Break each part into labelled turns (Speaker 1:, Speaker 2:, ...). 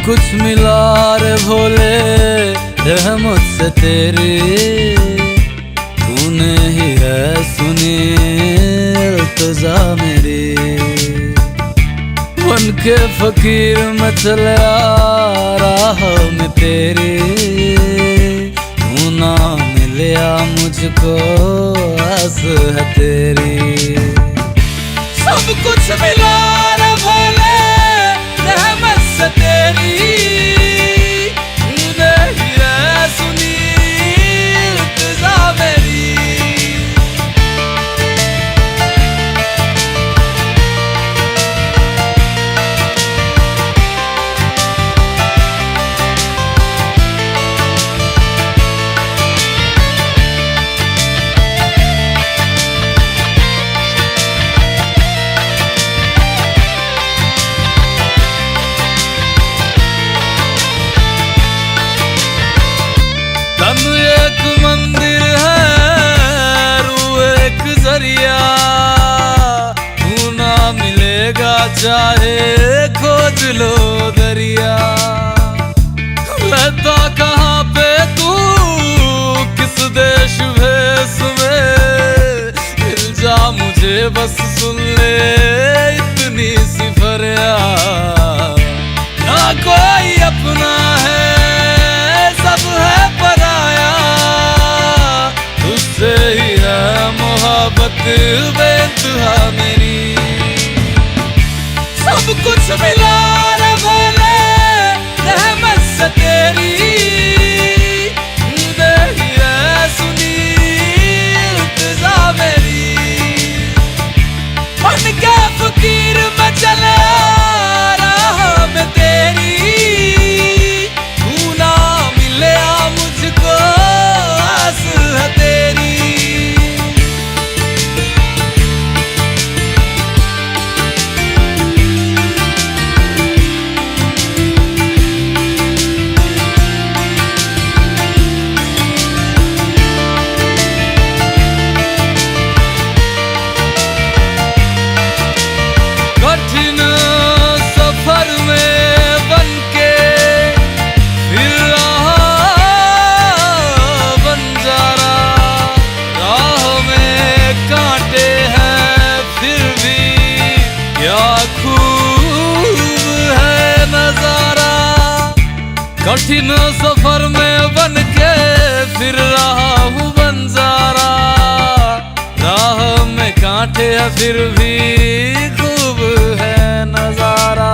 Speaker 1: कुछ मिला रे भोले रहमत से तेरी, तूने ही है सुनी इल्तिजा मेरी। बन के फकीर मैं चला राह में तेरी, तू ना मिलिया मुझको आस है तेरी। सब कुछ मिला रे भोले रहमत से तेरी, तूने ही है सुनी इल्तिजा मेरी। तन एक मंदिर है रूह एक जरिया, तू ना मिलेगा चाहे खोज लो दरिया। रहता कहाँ पे तू किस देश भेष में, मिल जा मुझे बस सुन ले इतनी सी फरियाद। ना कोई अपना है सब है पराया, तुझसे ही है मोहब्बत बेइंतहा मेरी। सब कुछ मिला रे भोले रहमत से तेरी, तूने ही है सुनी इल्तिजा मेरी। बन के फकीर मैं चला राह में तेरी, आस है तेरी। कठिन सफर में बनके फिर बंजारा, राह में कांटे हैं फिर भी क्या खूब है नजारा। कठिन सफर में बनके फिर रहा हूँ बंजारा, राह में कांटे हैं फिर भी खूब है नजारा।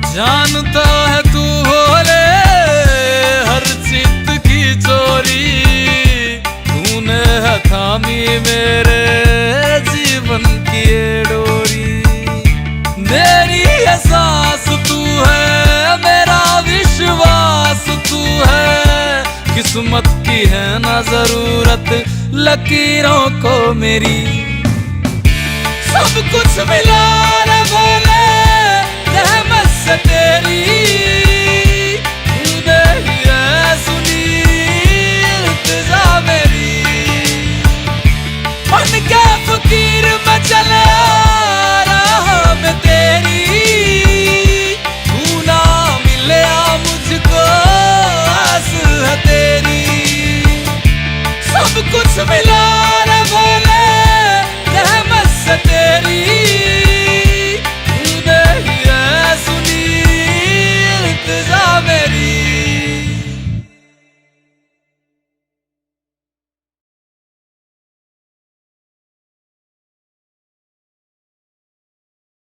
Speaker 1: जानता है तू भोले हर चित्त की चोरी, तूने है थामी मेरे जीवन की ये डोरी। मेरी एहसास तू है मेरा विश्वास तू है, किस्मत की है ना जरूरत लकीरों को मेरी। सब कुछ मिला रे भोले रहमत से तेरी, तूने ही है सुनी इल्तिजा मेरी। बन के फकीर मैं चला राह में तेरी, तू ना मिलिया मुझको आस है तेरी। सब कुछ मिला